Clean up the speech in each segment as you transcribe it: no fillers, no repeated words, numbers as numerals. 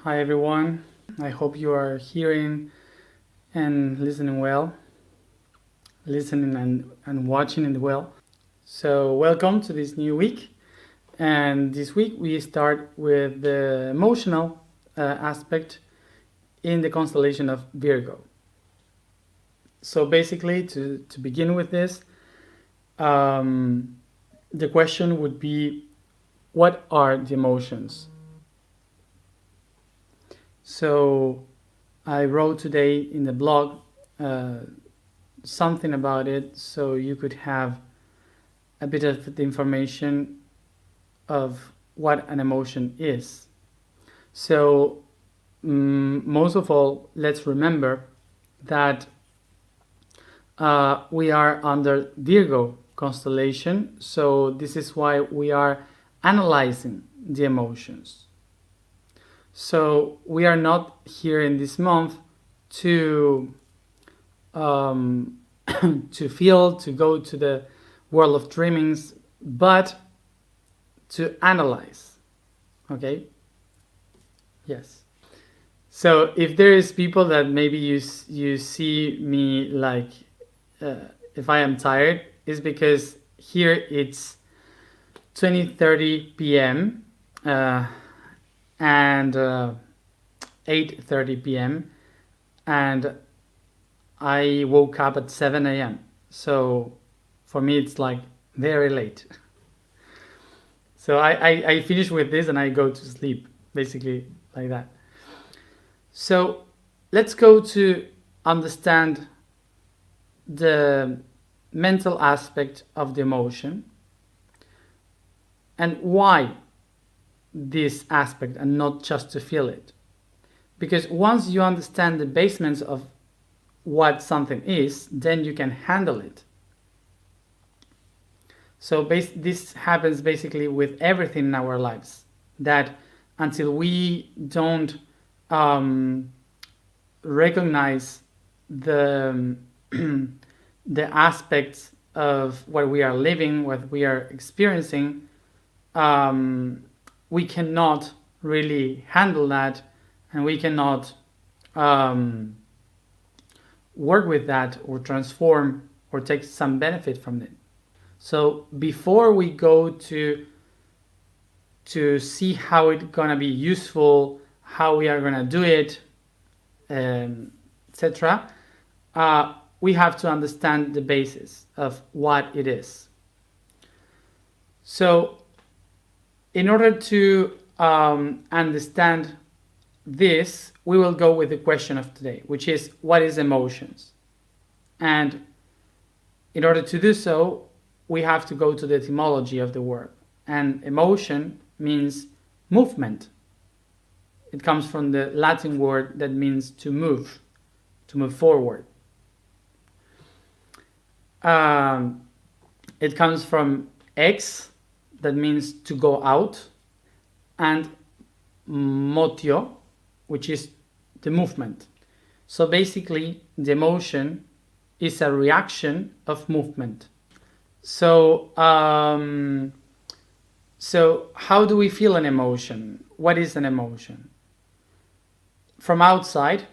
Hi everyone. I hope you are hearing and listening well, listening and watching it well. So, welcome to this new week. And this week we start with the emotional aspect in the constellation of Virgo. So, basically, to begin with this, the question would be, what are the emotions? So, I wrote today in the blog something about it so you could have a bit of the information of what an emotion is. So, most of all, let's remember that we are under Virgo constellation, so this is why we are analyzing the emotions. So, we are not here in this month to to feel, to go to the world of dreamings, but to analyze. Okay? Yes. So if there is people that maybe you see me like if I am tired, is because here it's 20:30 p.m. And 8:30 p.m. and I woke up at 7 a.m. So for me, it's like very late. So I finish with this and I go to sleep, basically like that. So let's go to understand the mental aspect of the emotion and why this aspect and not just to feel it. Because once you understand the basements of what something is, then you can handle it. So this happens basically with everything in our lives, that until we don't recognize the the aspects of what we are living, what we are experiencing, we cannot really handle that, and we cannot work with that or transform or take some benefit from it. So before we go to see how it's gonna be useful, how we are gonna do it, etc., we have to understand the basis of what it is. So in order to understand this, we will go with the question of today, which is, what is emotions? And in order to do so, we have to go to the etymology of the word. And emotion means movement. It comes from the Latin word that means to move forward. It comes from ex, that means to go out, and motio, which is the movement. So basically, the emotion is a reaction of movement. So, so how do we feel an emotion? What is an emotion? From outside,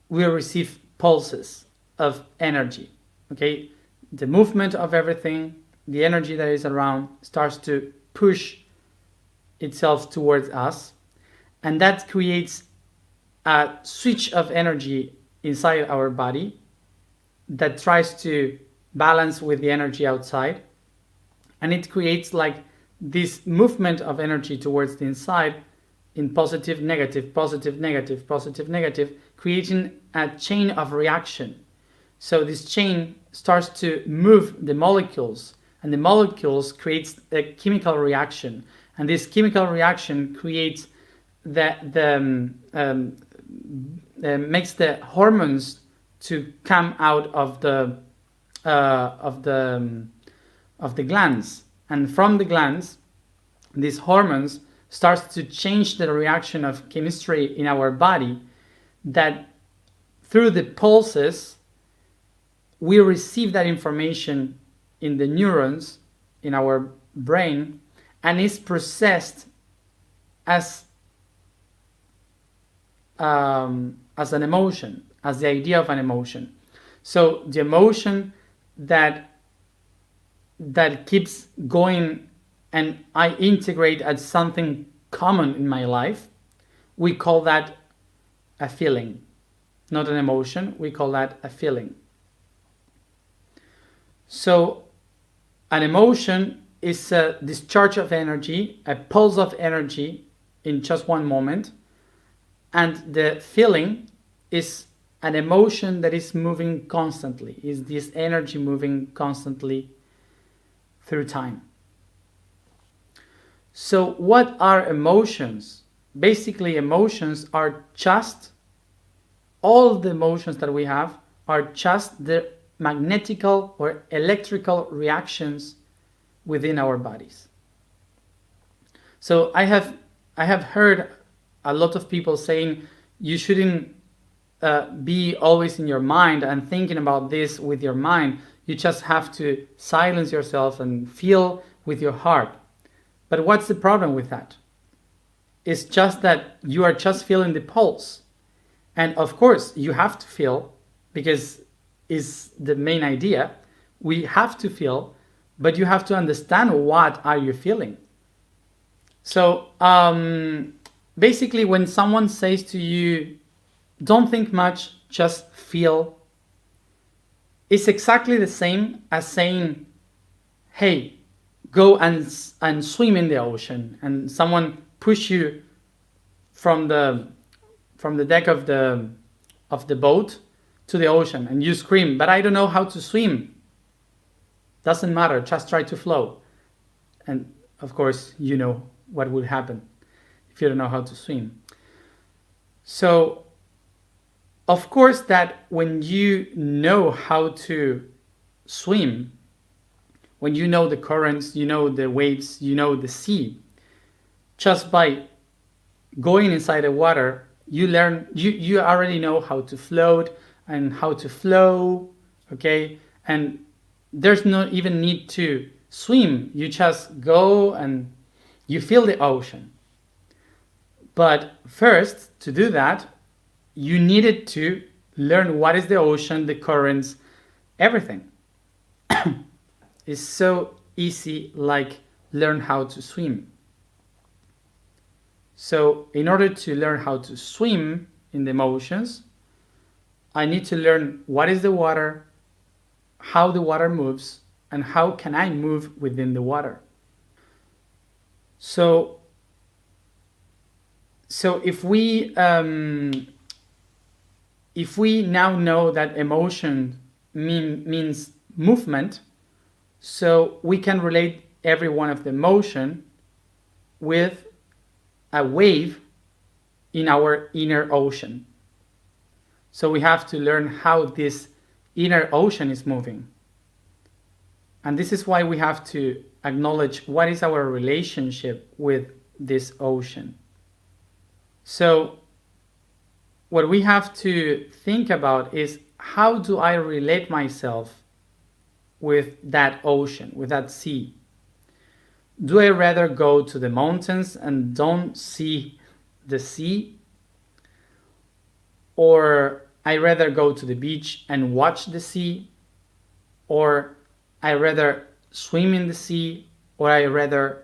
we receive pulses of energy. Okay, the movement of everything, the energy that is around, starts to push itself towards us, and that creates a switch of energy inside our body that tries to balance with the energy outside, and it creates like this movement of energy towards the inside in positive, negative, positive, negative, positive, negative, creating a chain of reaction. So this chain starts to move the molecules, and the molecules creates a chemical reaction, and this chemical reaction creates makes the hormones to come out of the glands, and from the glands, these hormones starts to change the reaction of chemistry in our body, that through the pulses we receive that information in the neurons in our brain, and is processed as as an emotion, as the idea of an emotion. So the emotion that keeps going and I integrate as something common in my life, we call that a feeling, not an emotion. We call that a feeling. So an emotion is a discharge of energy, a pulse of energy in just one moment. And the feeling is an emotion that is moving constantly, is this energy moving constantly through time. So what are emotions? Basically, emotions are just, all the emotions that we have are just the magnetical or electrical reactions within our bodies. So I have heard a lot of people saying you shouldn't be always in your mind and thinking about this with your mind. You just have to silence yourself and feel with your heart. But what's the problem with that? It's just that you are just feeling the pulse. And of course, you have to feel, because is the main idea. We have to feel, but you have to understand what are you feeling. So basically, when someone says to you, don't think much, just feel, it's exactly the same as saying, hey, go and swim in the ocean, and someone push you from the deck of the boat to the ocean, and you scream, but I don't know how to swim. Doesn't matter, just try to flow. And of course, you know what will happen if you don't know how to swim. So of course that when you know how to swim, when you know the currents, you know the waves, you know the sea, just by going inside the water, you learn, you already know how to float and how to flow, okay? And there's no even need to swim. You just go and you feel the ocean. But first, to do that, you needed to learn what is the ocean, the currents, everything. It's so easy, like learn how to swim. So in order to learn how to swim in the emotions, I need to learn what is the water, how the water moves, and how can I move within the water. So if we now know that emotion means movement, so we can relate every one of the emotion with a wave in our inner ocean. So we have to learn how this inner ocean is moving. And this is why we have to acknowledge what is our relationship with this ocean. So what we have to think about is, how do I relate myself with that ocean, with that sea? Do I rather go to the mountains and don't see the sea? Or I rather go to the beach and watch the sea? Or I rather swim in the sea? Or I rather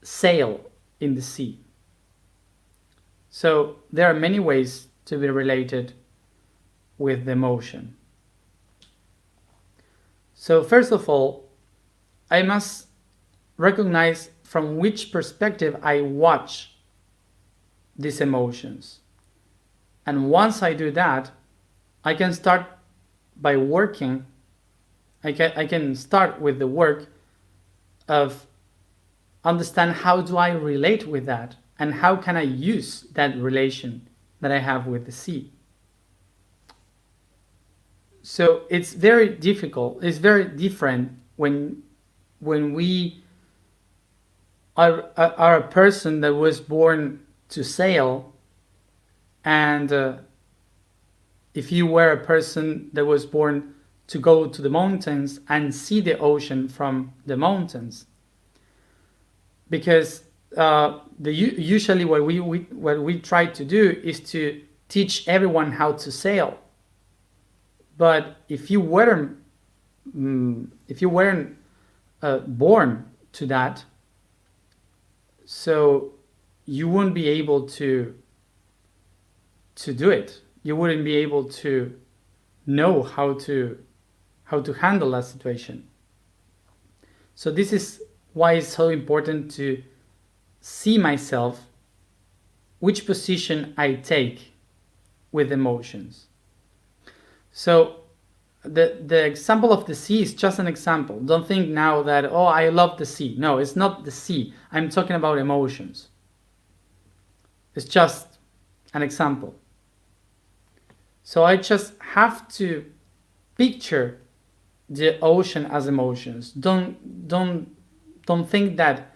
sail in the sea? So there are many ways to be related with the emotion. So first of all, I must recognize from which perspective I watch these emotions. And once I do that, I can start by working. I can start with the work of understand how do I relate with that, and how can I use that relation that I have with the sea. So it's very difficult, it's very different when we are a person that was born to sail, and if you were a person that was born to go to the mountains and see the ocean from the mountains. Because Usually what we try to do is to teach everyone how to sail. But if you weren't born to that, so you wouldn't be able to do it. You wouldn't be able to know how to handle that situation. So this is why it's so important to see myself, which position I take with emotions. So the example of the sea is just an example. Don't think now that, oh, I love the sea. No, it's not the sea. I'm talking about emotions. It's just an example. So I just have to picture the ocean as emotions. Don't think that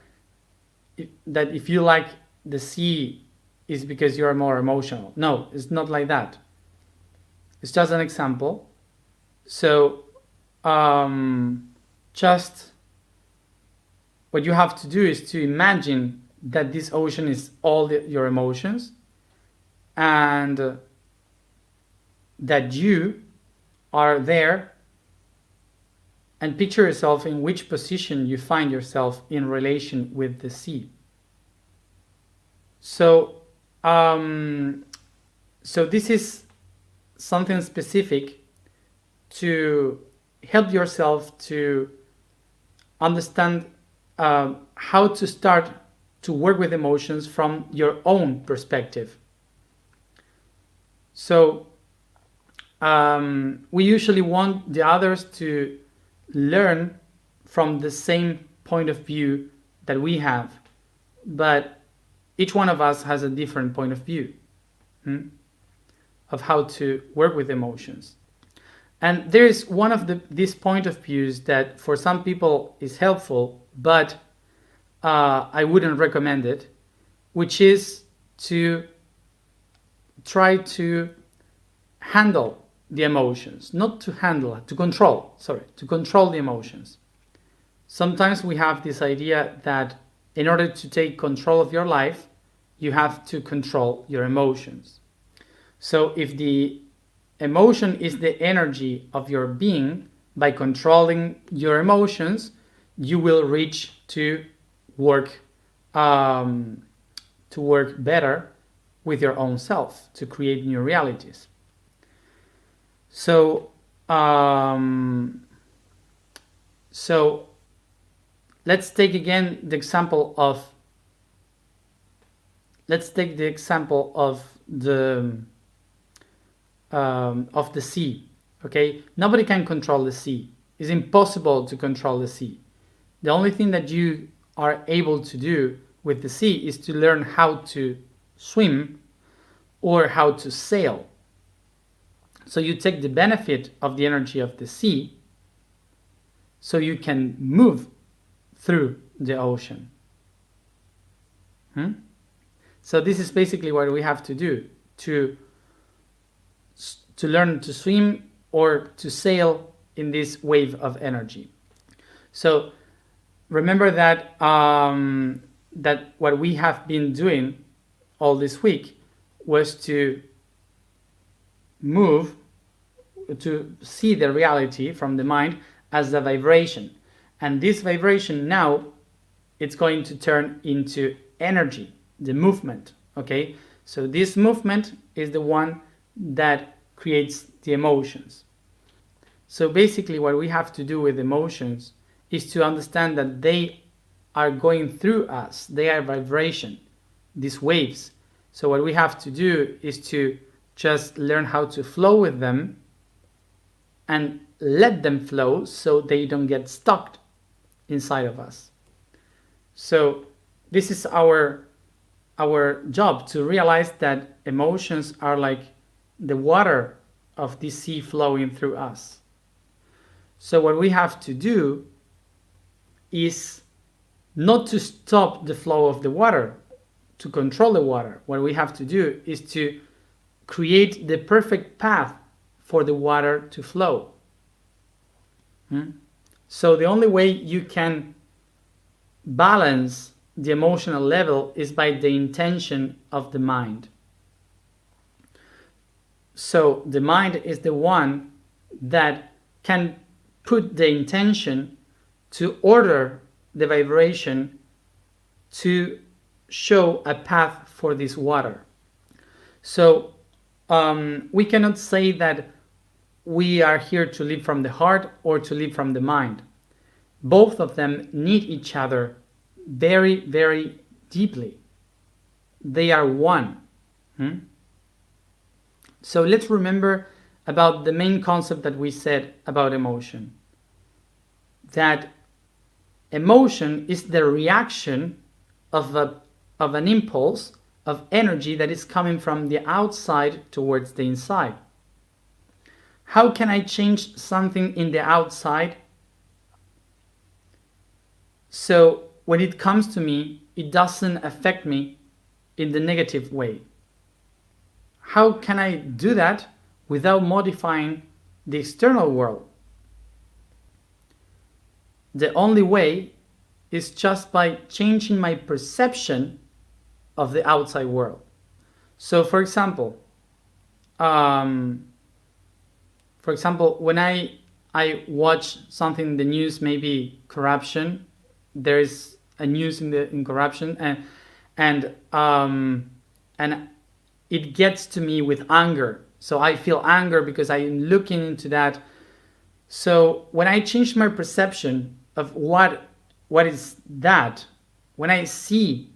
if you like the sea is because you're more emotional. No, it's not like that. It's just an example. So just what you have to do is to imagine that this ocean is all your emotions, and that you are there, and picture yourself in which position you find yourself in relation with the sea. So this is something specific to help yourself to understand how to start to work with emotions from your own perspective. So we usually want the others to learn from the same point of view that we have, but each one of us has a different point of view of how to work with emotions. And there is one of these point of views that for some people is helpful, but I wouldn't recommend it, which is to try to handle the emotions, not to handle, to control the emotions. Sometimes we have this idea that in order to take control of your life, you have to control your emotions. So if the emotion is the energy of your being, by controlling your emotions, you will reach to work better with your own self, to create new realities. So let's take again the example of the sea. Okay, nobody can control the sea. It's impossible to control the sea. The only thing that you are able to do with the sea is to learn how to swim or how to sail. So you take the benefit of the energy of the sea so you can move through the ocean. So this is basically what we have to do to learn to swim or to sail in this wave of energy. So remember that that what we have been doing all this week was to move, to see the reality from the mind as a vibration. And this vibration now, it's going to turn into energy, the movement, okay? So this movement is the one that creates the emotions. So basically what we have to do with emotions is to understand that they are going through us. They are vibration, these waves. So what we have to do is to just learn how to flow with them and let them flow so they don't get stuck inside of us. So this is our job, to realize that emotions are like the water of the sea flowing through us. So what we have to do is not to stop the flow of the water, to control the water. What we have to do is to create the perfect path for the water to flow. So the only way you can balance the emotional level is by the intention of the mind. So the mind is the one that can put the intention to order the vibration to show a path for this water. So we cannot say that we are here to live from the heart or to live from the mind. Both of them need each other very, very deeply. They are one. So let's remember about the main concept that we said about emotion. That emotion is the reaction of an impulse of energy that is coming from the outside towards the inside. How can I change something in the outside? So when it comes to me, it doesn't affect me in the negative way. How can I do that without modifying the external world? The only way is just by changing my perception of the outside world. So for example, when I watch something in the news, maybe corruption, there's a news in corruption, and it gets to me with anger. So I feel anger because I'm looking into that. So when I change my perception of what is that, when I see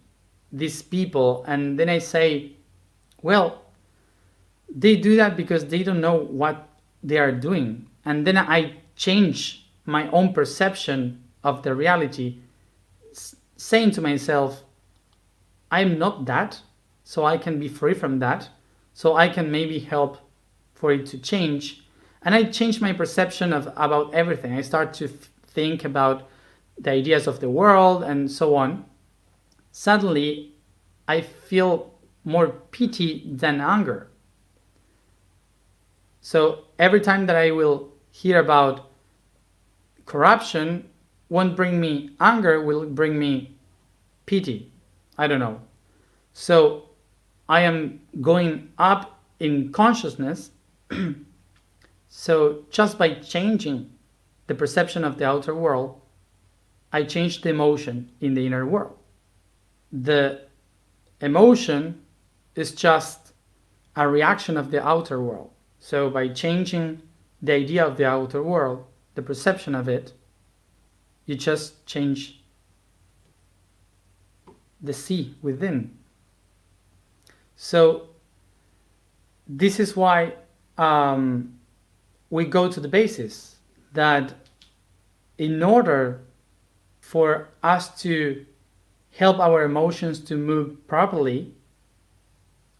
these people and then I say, well, they do that because they don't know what they are doing, and then I change my own perception of the reality, saying to myself, I'm not that, so I can be free from that, so I can maybe help for it to change. And I change my perception about everything. I start to think about the ideas of the world and so on. Suddenly I feel more pity than anger. So every time that I will hear about corruption, won't bring me anger, will bring me pity. I don't know. So I am going up in consciousness. So just by changing the perception of the outer world, I change the emotion in the inner world. The emotion is just a reaction of the outer world. So by changing the idea of the outer world, the perception of it, you just change the sea within. So this is why we go to the basis, that in order for us to help our emotions to move properly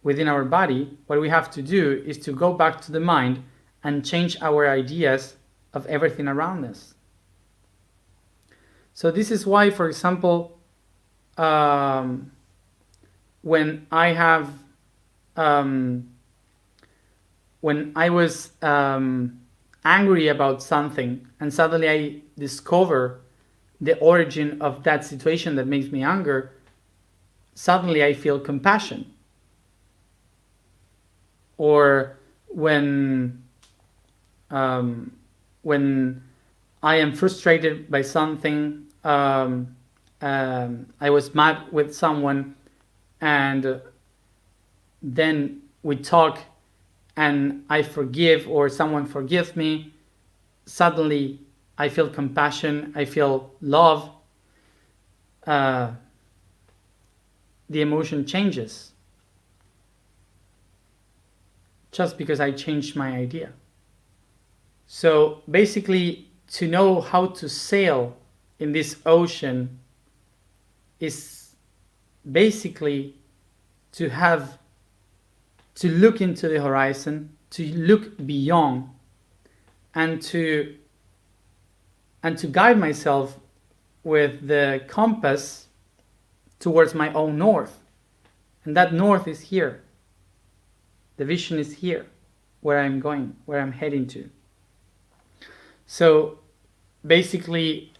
within our body, what we have to do is to go back to the mind and change our ideas of everything around us. So this is why, for example, when I was angry about something and suddenly I discover the origin of that situation that makes me anger, suddenly I feel compassion. Or when I am frustrated by something, I was mad with someone, and then we talk and I forgive, or someone forgives me, suddenly I feel compassion, I feel love. The emotion changes just because I changed my idea. So basically, to know how to sail in this ocean is basically to look into the horizon, to look beyond, and to guide myself with the compass towards my own north. And that north is here. The vision is here, where I'm going, where I'm heading to. So basically,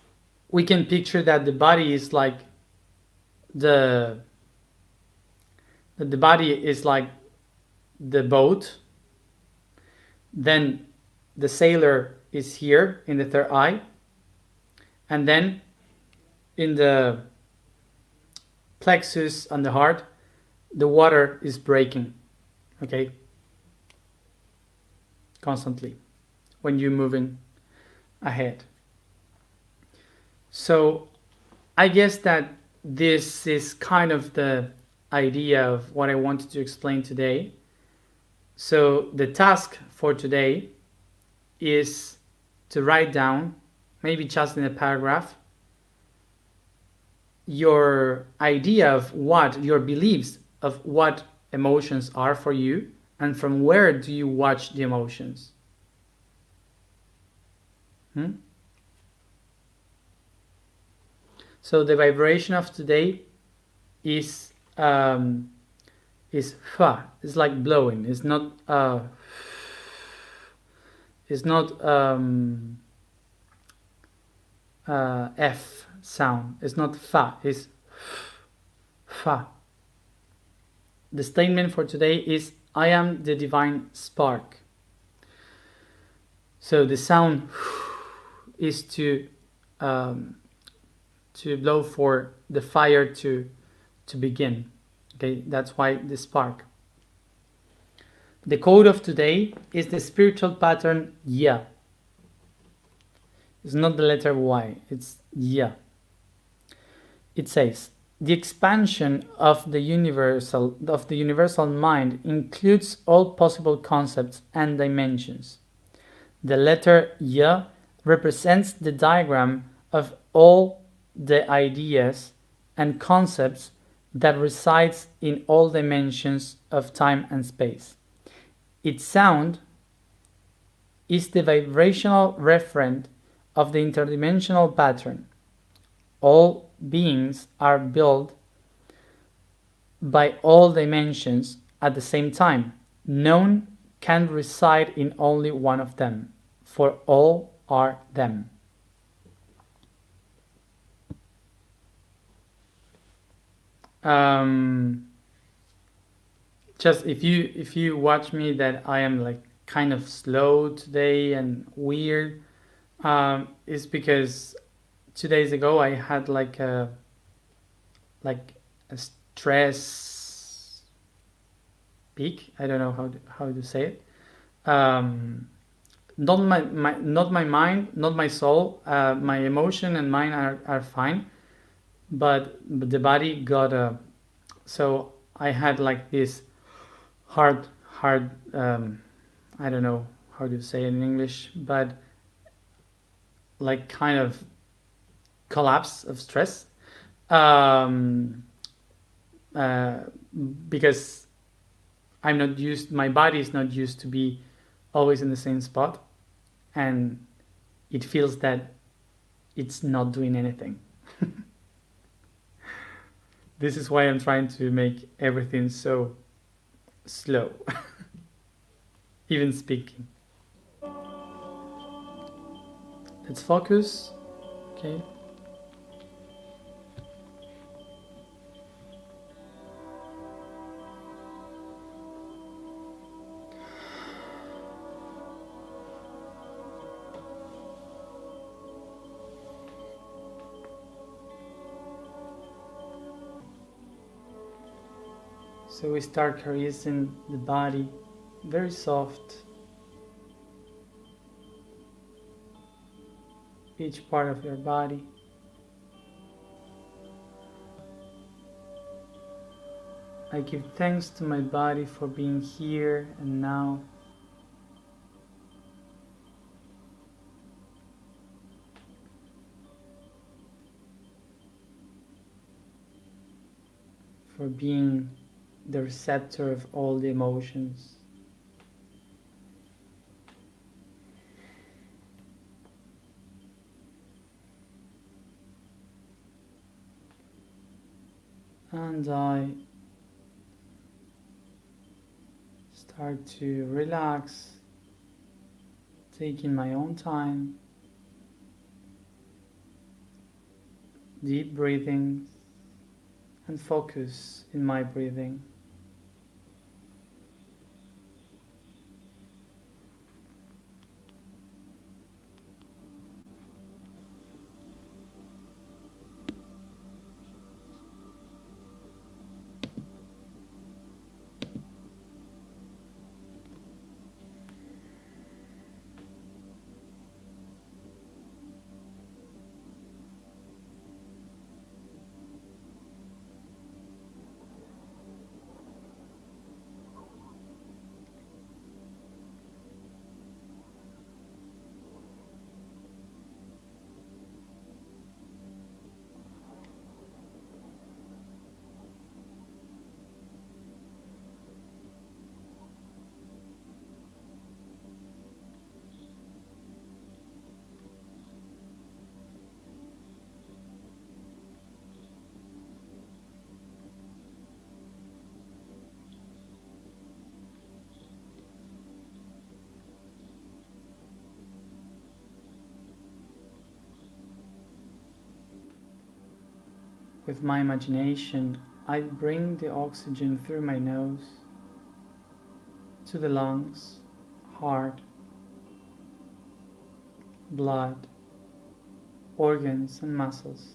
we can picture that the body is like the the body is like the boat, then the sailor is here in the third eye, and then in the plexus on the heart, the water is breaking, okay, constantly when you're moving ahead. So I guess that this is kind of the idea of what I wanted to explain today. So the task for today is to write down, maybe just in a paragraph, your idea of what your beliefs of what emotions are for you, and from where do you watch the emotions. So the vibration of today is fa. It's like blowing. It's not f sound. It's not fa. It's fa. The statement for today is I am the divine spark. So the sound is to blow for the fire to begin. Okay, that's why the spark. The code of today is the spiritual pattern Ya. It's not the letter Y, it's Ya. It says, the expansion of the universal mind includes all possible concepts and dimensions. The letter Ya represents the diagram of all the ideas and concepts that resides in all dimensions of time and space. Its sound is the vibrational referent of the interdimensional pattern. All beings are built by all dimensions at the same time. None can reside in only one of them, for all are them. Just if you watch me that I am like kind of slow today and weird, is because 2 days ago I had like a stress peak. I don't know how to say it. Not my mind, not my soul. My emotion and mine are fine, but the body got a. So I had like this hard. I don't know how to say it in English, but like kind of collapse of stress, because I'm not used. My body is not used to be always in the same spot, and it feels that it's not doing anything. This is why I'm trying to make everything so slow, even speaking. Let's focus. Okay. So we start caressing the body, very soft. Each part of your body. I give thanks to my body for being here and now. For being the receptor of all the emotions. And I start to relax, taking my own time, deep breathing, and focus in my breathing. With my imagination, I bring the oxygen through my nose to the lungs, heart, blood, organs and muscles.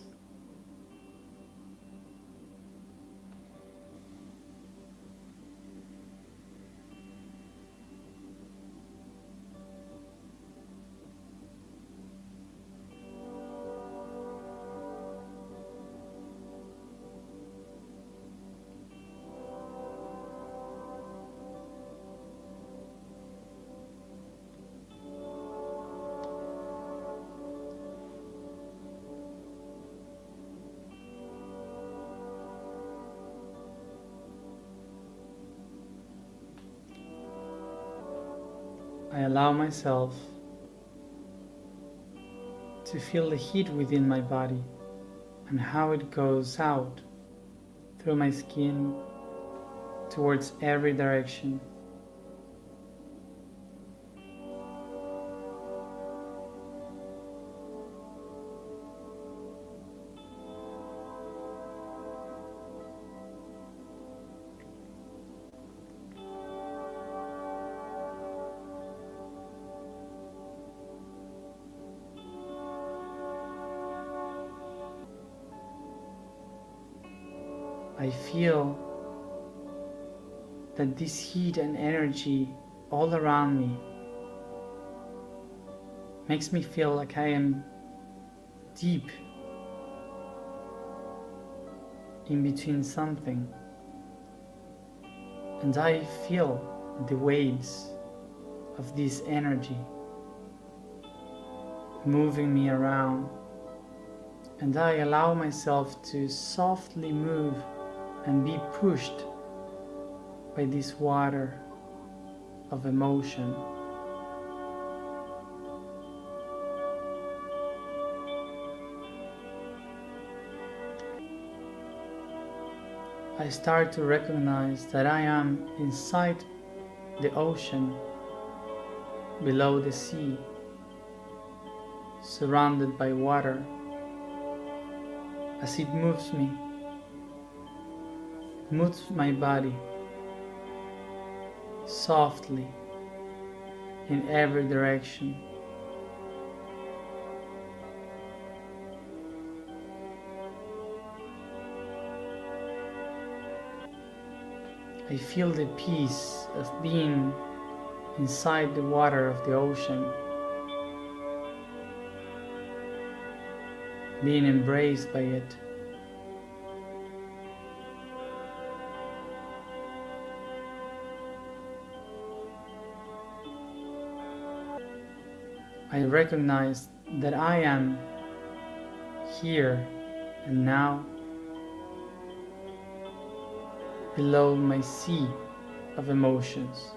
I allow myself to feel the heat within my body and how it goes out through my skin towards every direction. I feel that this heat and energy all around me makes me feel like I am deep in between something, and I feel the waves of this energy moving me around, and I allow myself to softly move and be pushed by this water of emotion. I start to recognize that I am inside the ocean, below the sea, surrounded by water. As it moves me, moves my body softly in every direction. I feel the peace of being inside the water of the ocean, being embraced by it. I recognize that I am here and now below my sea of emotions.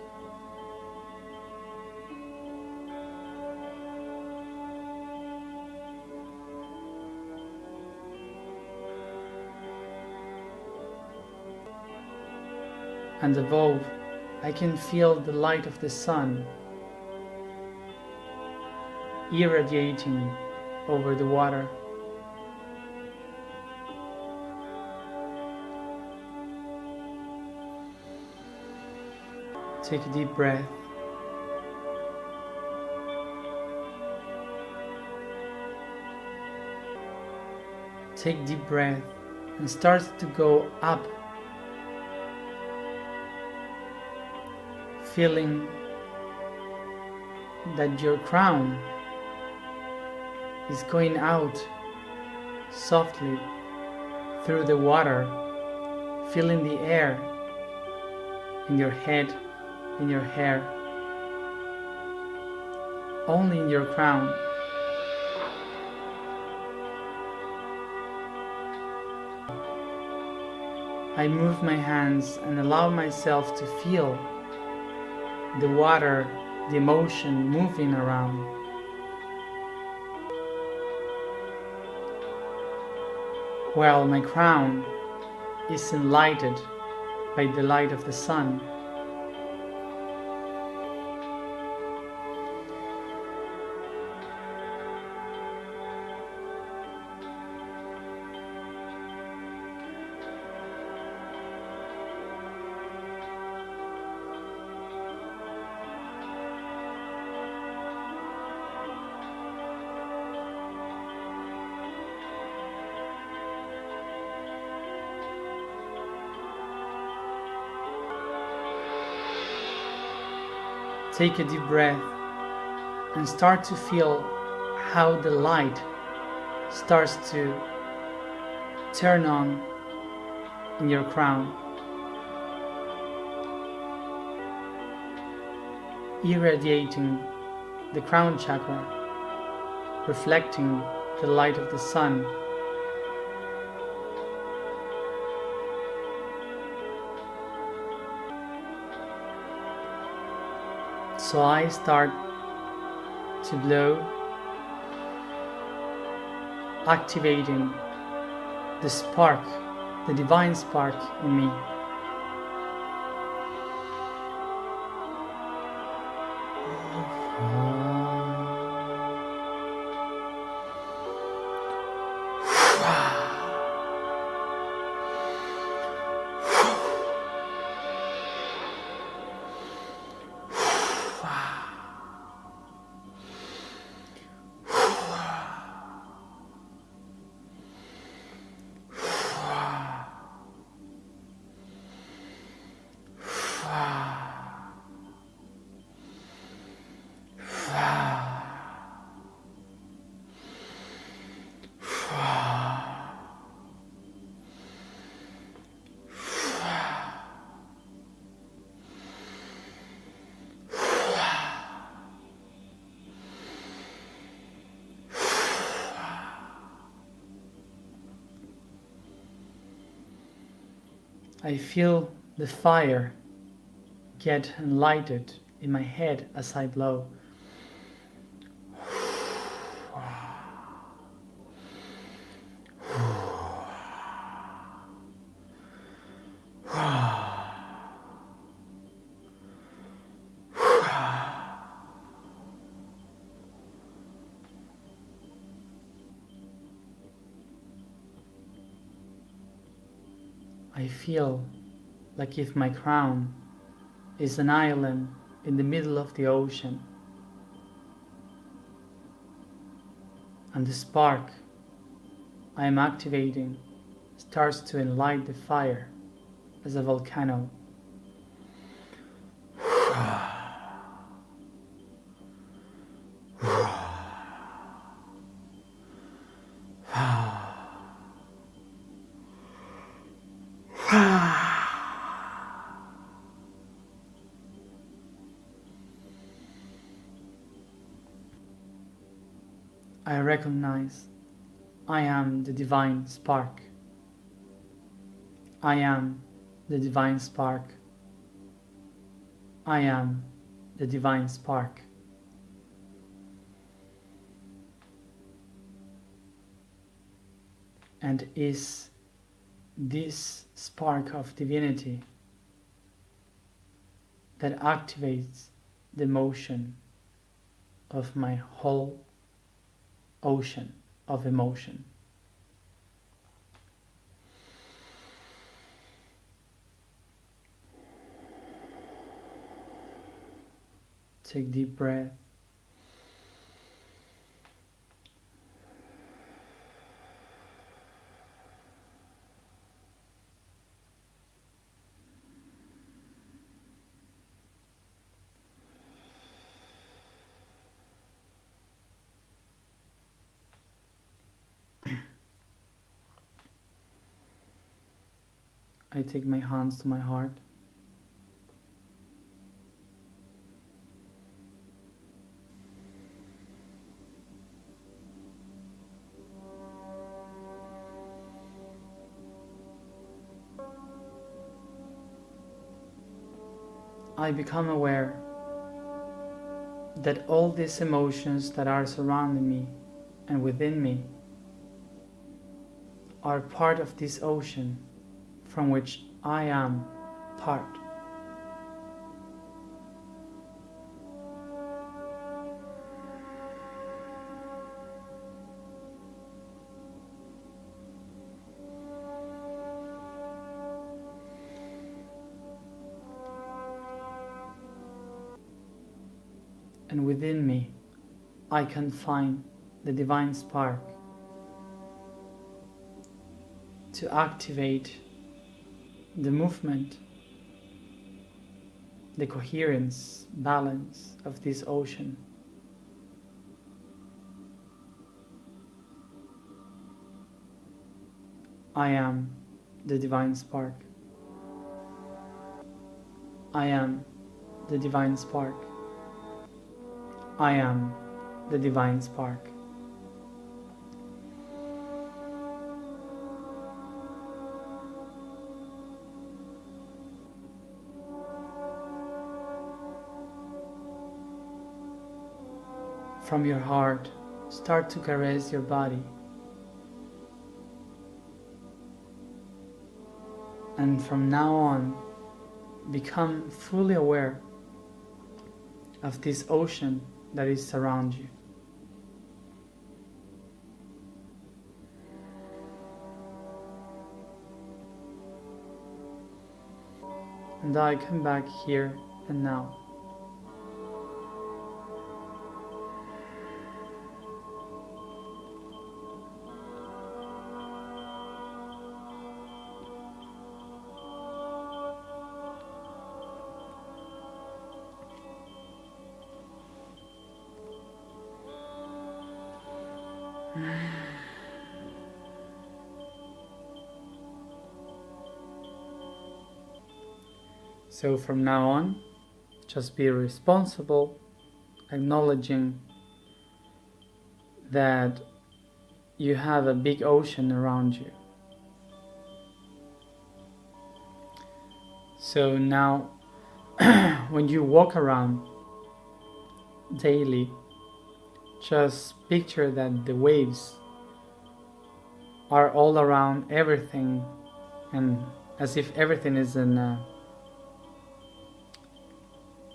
And above, I can feel the light of the sun irradiating over the water. Take a deep breath. Take deep breath and start to go up, feeling that your crown is going out softly through the water, feeling the air in your head, in your hair, only in your crown. I move my hands and allow myself to feel the water, the emotion moving around. While my crown is enlightened by the light of the sun. Take a deep breath and start to feel how the light starts to turn on in your crown, irradiating the crown chakra, reflecting the light of the sun. So I start to blow, activating the spark, the divine spark in me. I feel the fire get enlightened in my head as I blow. I feel like if my crown is an island in the middle of the ocean, and the spark I am activating starts to enlight the fire as a volcano. I recognize I am the divine spark. I am the divine spark. I am the divine spark. And is this spark of divinity that activates the motion of my whole ocean of emotion. Take deep breath. I take my hands to my heart. I become aware that all these emotions that are surrounding me and within me are part of this ocean from which I am part. And within me, I can find the divine spark to activate the movement, the coherence, balance of this ocean. I am the divine spark. I am the divine spark. I am the divine spark. From your heart, start to caress your body. And from now on, become fully aware of this ocean that is around you. And I come back here and now. So from now on, just be responsible, acknowledging that you have a big ocean around you. So now, when you walk around daily, just picture that the waves are all around everything, and as if everything is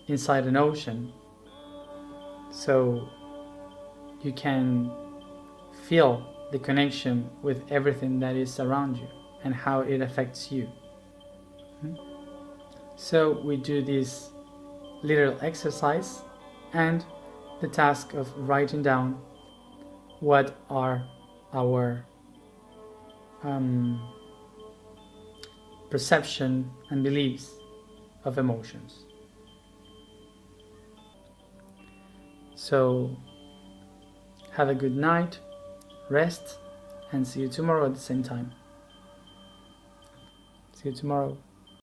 inside an ocean. So you can feel the connection with everything that is around you and how it affects you. So we do this little exercise and the task of writing down what are our perception and beliefs of emotions. So have a good night, rest, and see you tomorrow at the same time. See you tomorrow.